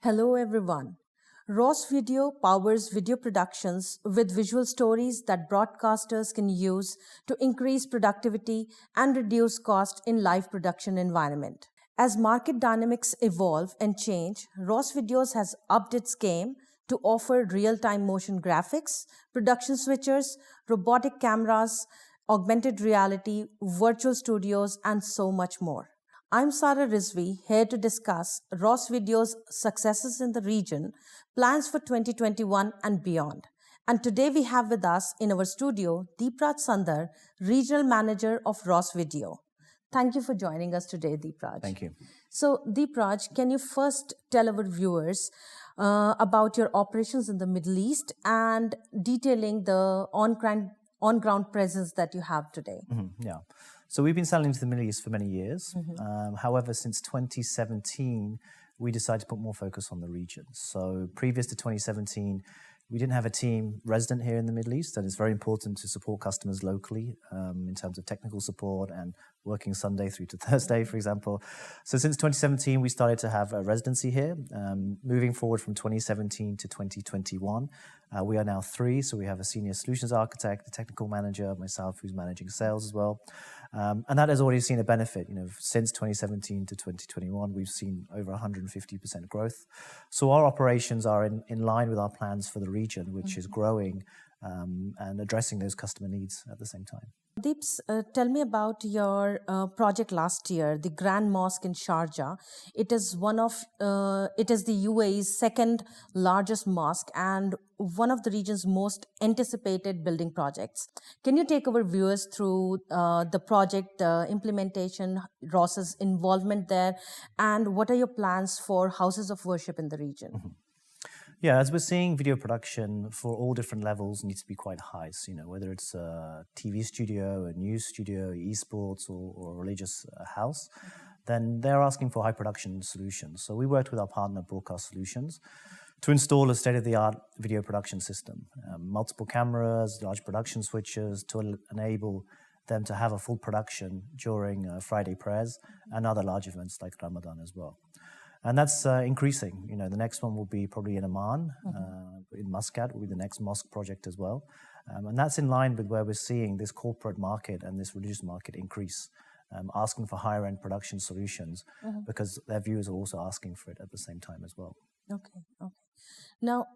Hello everyone. Ross Video powers video productions with visual stories that broadcasters can use to increase productivity and reduce cost in live production environment. As market dynamics evolve and change, Ross Videos has upped its game to offer real-time motion graphics, production switchers, robotic cameras, augmented reality, virtual studios, and so much more. I'm Sarah Rizvi, here to discuss Ross Video's successes in the region, plans for 2021 and beyond. And today we have with us in our studio Deepraj Sandhar, Regional Manager of Ross Video. Thank you for joining us today, Deepraj. Thank you. So, Deepraj, can you first tell our viewers about your operations in the Middle East and detailing the on-ground presence that you have today? Yeah. So we've been selling to the Middle East for many years. However, since 2017, we decided to put more focus on the region. So previous to 2017, we didn't have a team resident here in the Middle East, and it's very important to support customers locally in terms of technical support and working Sunday through to Thursday, for example. So since 2017, we started to have a residency here. Moving forward from 2017 to 2021, we are now 3. So we have a senior solutions architect, a technical manager, myself, who's managing sales as well. And that has already seen a benefit. Since 2017 to 2021, we've seen over 150% growth. So our operations are in line with our plans for the region, which is growing and addressing those customer needs at the same time. Deeps, tell me about your project last year, the Grand Mosque in Sharjah. It is the UAE's second largest mosque and one of the region's most anticipated building projects. Can you take our viewers through the project, the implementation, Ross's involvement there, and what are your plans for houses of worship in the region? Yeah, as we're seeing, video production for all different levels needs to be quite high. So, whether it's a TV studio, a news studio, esports, or a religious house, then they're asking for high production solutions. So we worked with our partner, Broadcast Solutions, to install a state-of-the-art video production system, multiple cameras, large production switches to enable them to have a full production during Friday prayers and other large events like Ramadan as well. And that's increasing. The next one will be probably in Oman, in Muscat will be the next mosque project as well. And that's in line with where we're seeing this corporate market and this religious market increase, asking for higher end production solutions because their viewers are also asking for it at the same time as well. Okay. Now,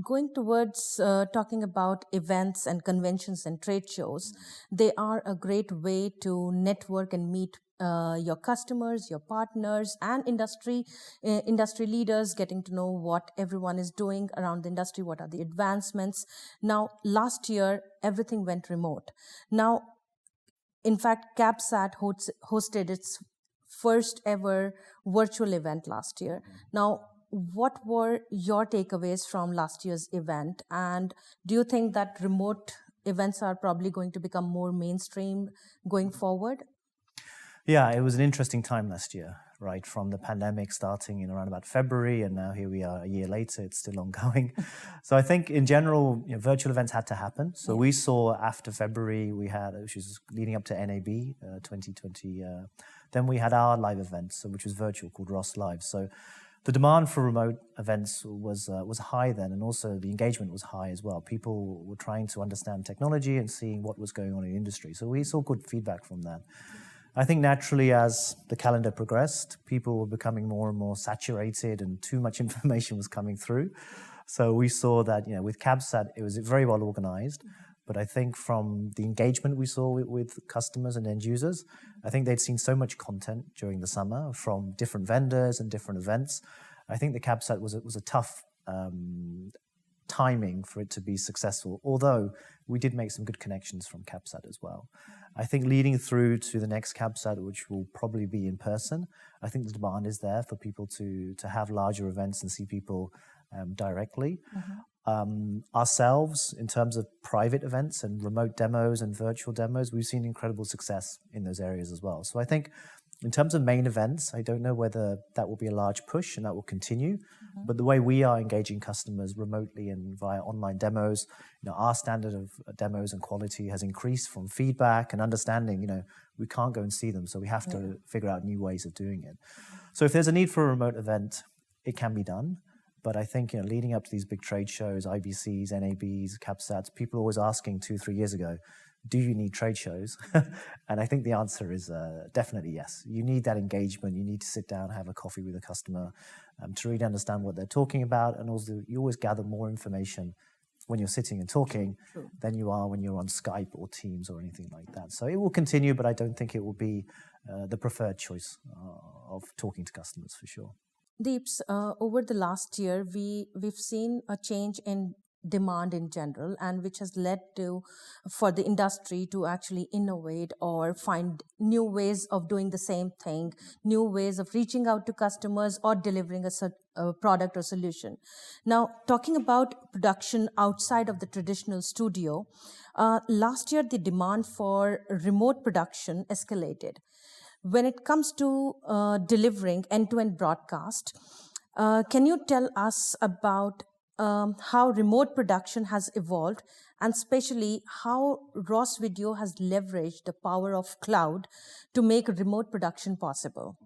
going towards talking about events and conventions and trade shows, they are a great way to network and meet your customers, your partners, and industry leaders, getting to know what everyone is doing around the industry, what are the advancements. Now, last year, everything went remote. Now, in fact, CabSat hosted its first ever virtual event last year. Now, what were your takeaways from last year's event? And do you think that remote events are probably going to become more mainstream going forward? Yeah, it was an interesting time last year, right? From the pandemic starting in around about February, and now here we are a year later, it's still ongoing. So I think in general, virtual events had to happen. So we saw after February, which was leading up to NAB 2020, then we had our live events, which was virtual, called Ross Live. So the demand for remote events was high then, and also the engagement was high as well. People were trying to understand technology and seeing what was going on in the industry. So we saw good feedback from that. I think naturally, as the calendar progressed, people were becoming more and more saturated and too much information was coming through. So we saw that, with CabSat, it was very well organized. But I think from the engagement we saw with customers and end users, I think they'd seen so much content during the summer from different vendors and different events. I think the CabSat was a tough timing for it to be successful, although we did make some good connections from CabSat as well. I think leading through to the next CabSat, which will probably be in person, I think the demand is there for people to have larger events and see people directly. Ourselves, in terms of private events and remote demos and virtual demos, we've seen incredible success in those areas as well. So I think in terms of main events, I don't know whether that will be a large push and that will continue. But the way we are engaging customers remotely and via online demos, our standard of demos and quality has increased from feedback and understanding, we can't go and see them. So we have to figure out new ways of doing it. So if there's a need for a remote event, it can be done. But I think, leading up to these big trade shows, IBCs, NABs, CAPSATs, people are always asking 2-3 years ago, do you need trade shows? And I think the answer is definitely yes. You need that engagement. You need to sit down, have a coffee with a customer to really understand what they're talking about. And also, you always gather more information when you're sitting and talking than you are when you're on Skype or Teams or anything like that. So it will continue, but I don't think it will be the preferred choice of talking to customers for sure. Deeps, over the last year, we've seen a change in demand in general, and which has led to for the industry to actually innovate or find new ways of doing the same thing, new ways of reaching out to customers or delivering a product or solution. Now, talking about production outside of the traditional studio, last year the demand for remote production escalated. When it comes to delivering end-to-end broadcast, can you tell us about how remote production has evolved, and especially how Ross Video has leveraged the power of cloud to make remote production possible?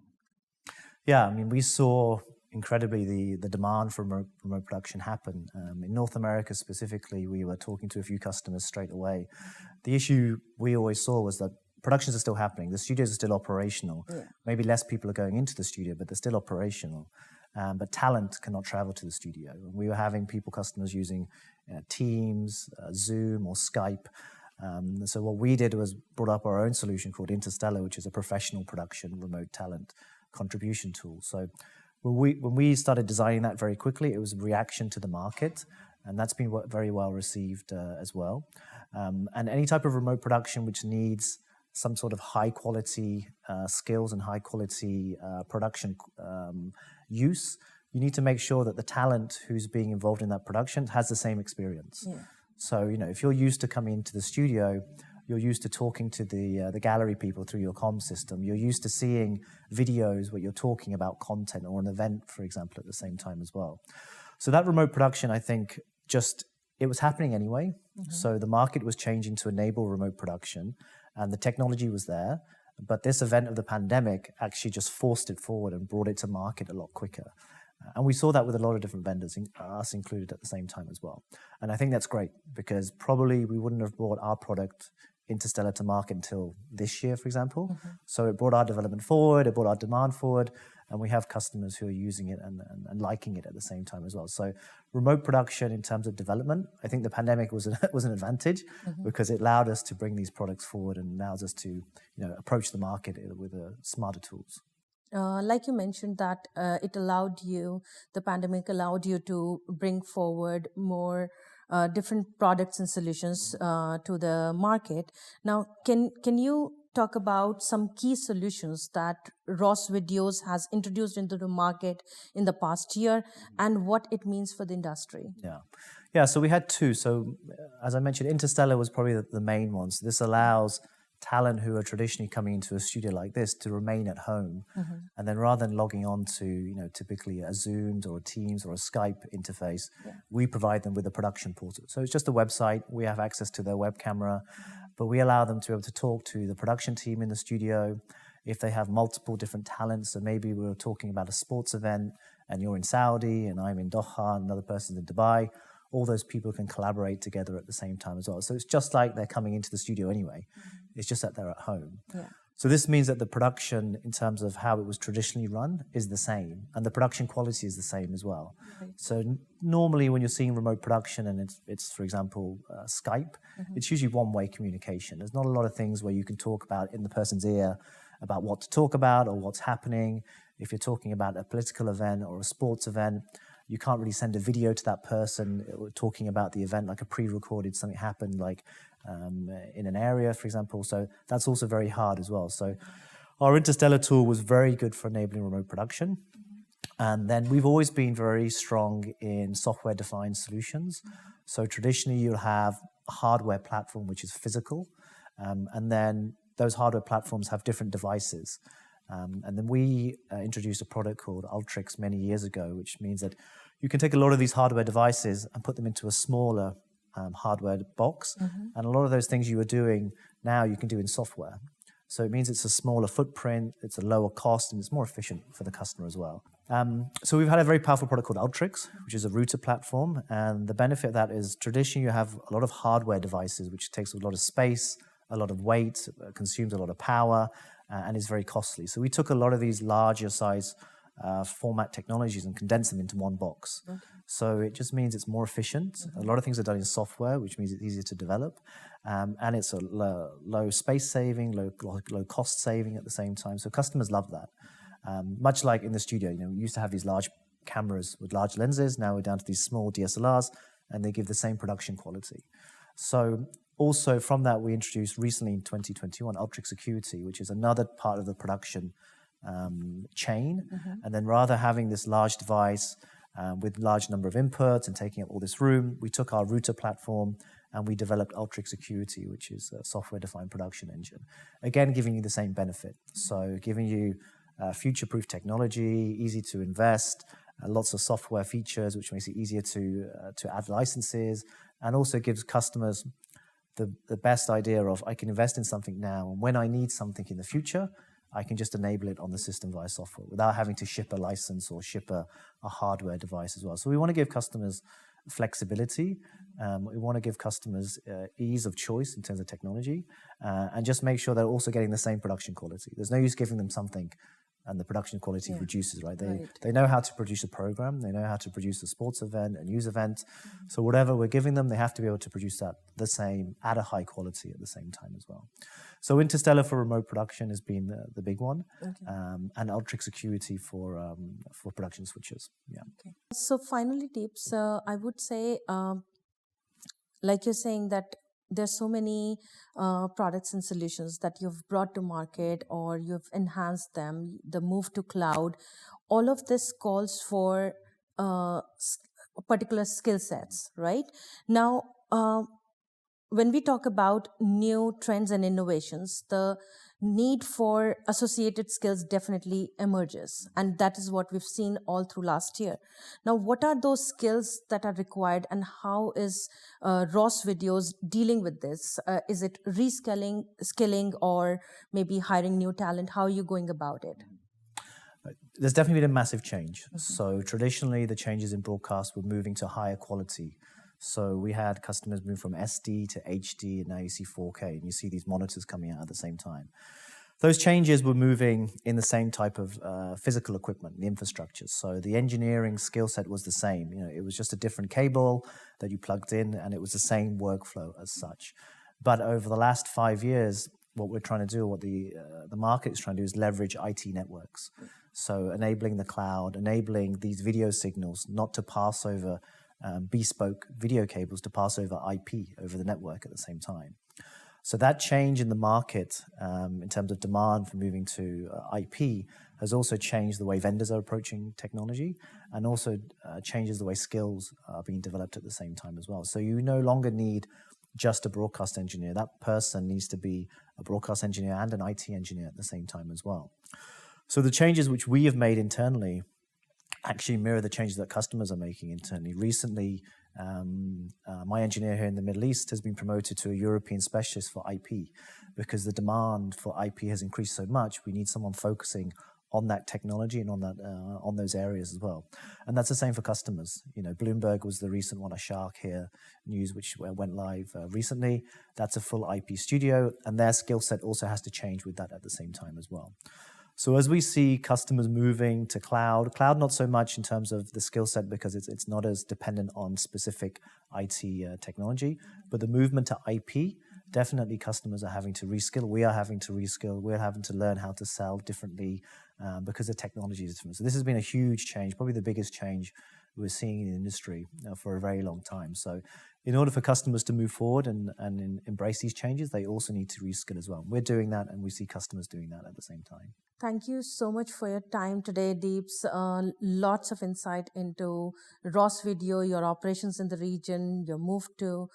Yeah, I mean, we saw incredibly the demand for remote production happen. In North America specifically, we were talking to a few customers straight away. The issue we always saw was that productions are still happening. The studios are still operational. Yeah. Maybe less people are going into the studio, but they're still operational. But talent cannot travel to the studio. We were having customers using Teams, Zoom, or Skype. So what we did was brought up our own solution called Interstellar, which is a professional production remote talent contribution tool. So when we started designing that very quickly, it was a reaction to the market, and that's been very well received as well. And any type of remote production which needs some sort of high quality skills and high quality production use, you need to make sure that the talent who's being involved in that production has the same experience. Yeah. So, if you're used to coming into the studio, you're used to talking to the gallery people through your comm system. You're used to seeing videos where you're talking about content or an event, for example, at the same time as well. So that remote production, I think, it was happening anyway. Mm-hmm. So the market was changing to enable remote production, and the technology was there. But this event of the pandemic actually just forced it forward and brought it to market a lot quicker. And we saw that with a lot of different vendors, us included at the same time as well. And I think that's great, because probably we wouldn't have brought our product Interstellar to market until this year, for example. Mm-hmm. So it brought our development forward, it brought our demand forward, and we have customers who are using it and liking it at the same time as well. So remote production in terms of development, I think the pandemic was an advantage, mm-hmm. because it allowed us to bring these products forward and allows us to approach the market with smarter tools. Like you mentioned that the pandemic allowed you to bring forward more different products and solutions to the market. Now, can you talk about some key solutions that Ross Videos has introduced into the market in the past year and what it means for the industry? Yeah. So we had two. So as I mentioned, Interstellar was probably the main one. So this allows talent who are traditionally coming into a studio like this to remain at home, mm-hmm. and then rather than logging on to typically a Zoom or a Teams or a Skype interface, we provide them with a production portal. So it's just a website. We have access to their web camera, but we allow them to be able to talk to the production team in the studio. If they have multiple different talents, so maybe we're talking about a sports event and you're in Saudi and I'm in Doha and another person's in Dubai, all those people can collaborate together at the same time as well. So it's just like they're coming into the studio anyway. Mm-hmm. It's just that they're at home. Yeah. So this means that the production, in terms of how it was traditionally run, is the same. And the production quality is the same as well. Right. So normally when you're seeing remote production and it's for example, Skype, mm-hmm. it's usually one-way communication. There's not a lot of things where you can talk about in the person's ear about what to talk about or what's happening. If you're talking about a political event or a sports event, you can't really send a video to that person talking about the event, like a pre-recorded, something happened like in an area, for example. So that's also very hard as well. So our Interstellar tool was very good for enabling remote production. And then we've always been very strong in software-defined solutions. So traditionally, you'll have a hardware platform, which is physical. And then those hardware platforms have different devices. And then we introduced a product called Ultrix many years ago, which means that you can take a lot of these hardware devices and put them into a smaller hardware box. Mm-hmm. And a lot of those things you were doing now you can do in software. So it means it's a smaller footprint, it's a lower cost, and it's more efficient for the customer as well. So we've had a very powerful product called Ultrix, which is a router platform. And the benefit of that is traditionally you have a lot of hardware devices, which takes a lot of space, a lot of weight, consumes a lot of power, and is very costly. So we took a lot of these larger size format technologies and condensed them into one box. Okay. So it just means it's more efficient. Mm-hmm. A lot of things are done in software, which means it's easier to develop. And it's a low space saving, low cost saving at the same time. So customers love that. Much like in the studio, we used to have these large cameras with large lenses. Now we're down to these small DSLRs, and they give the same production quality. So also from that, we introduced recently in 2021 Ultrix Security, which is another part of the production chain. Mm-hmm. And then rather having this large device with large number of inputs and taking up all this room, we took our router platform and we developed Ultrix Security, which is a software-defined production engine. Again, giving you the same benefit. So giving you future-proof technology, easy to invest, lots of software features, which makes it easier to add licenses, and also gives customers the best idea of, I can invest in something now, and when I need something in the future, I can just enable it on the system via software without having to ship a license or ship a hardware device as well. So we want to give customers flexibility. We want to give customers ease of choice in terms of technology, and just make sure they're also getting the same production quality. There's no use giving them something and the production quality reduces, right? They know how to produce a program, they know how to produce a sports event, a news event. Mm-hmm. So whatever we're giving them, they have to be able to produce that the same at a high quality at the same time as well. So Interstellar for remote production has been the big one, and Ultrix Security for production switches. Yeah. Okay. So finally, Deeps, I would say, like you're saying that there's so many products and solutions that you've brought to market or you've enhanced them, the move to cloud, all of this calls for particular skill sets, right? Now, when we talk about new trends and innovations, the need for associated skills definitely emerges. And that is what we've seen all through last year. Now, what are those skills that are required and how is Ross Videos dealing with this? Is it skilling, or maybe hiring new talent? How are you going about it? There's definitely been a massive change. Mm-hmm. So traditionally, the changes in broadcast were moving to higher quality. So we had customers move from SD to HD, and now you see 4K, and you see these monitors coming out at the same time. Those changes were moving in the same type of physical equipment, the infrastructure. So the engineering skill set was the same. It was just a different cable that you plugged in, and it was the same workflow as such. But over the last 5 years, what we're trying to do, what the market is trying to do, is leverage IT networks. So enabling the cloud, enabling these video signals not to pass over bespoke video cables, to pass over IP over the network at the same time. So that change in the market in terms of demand for moving to IP has also changed the way vendors are approaching technology, and also changes the way skills are being developed at the same time as well. So you no longer need just a broadcast engineer. That person needs to be a broadcast engineer and an IT engineer at the same time as well. So the changes which we have made internally actually mirror the changes that customers are making internally. Recently, my engineer here in the Middle East has been promoted to a European specialist for IP, because the demand for IP has increased so much. We need someone focusing on that technology and on those areas as well. And that's the same for customers. Bloomberg was the recent one, a Shark here news, which went live recently. That's a full IP studio, and their skill set also has to change with that at the same time as well. So as we see customers moving to cloud not so much in terms of the skill set, because it's not as dependent on specific IT technology, but the movement to IP, definitely customers are having to reskill. We are having to reskill. We're having to learn how to sell differently because the technology is different. So this has been a huge change, probably the biggest change we're seeing in the industry for a very long time. So in order for customers to move forward and embrace these changes, they also need to reskill as well. We're doing that, and we see customers doing that at the same time. Thank you so much for your time today, Deeps. Lots of insight into Ross Video, your operations in the region, your move to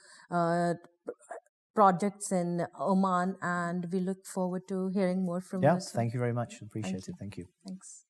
projects in Oman, and we look forward to hearing more from you. Yeah, thank you very much. Appreciate it. Thank you. Thanks.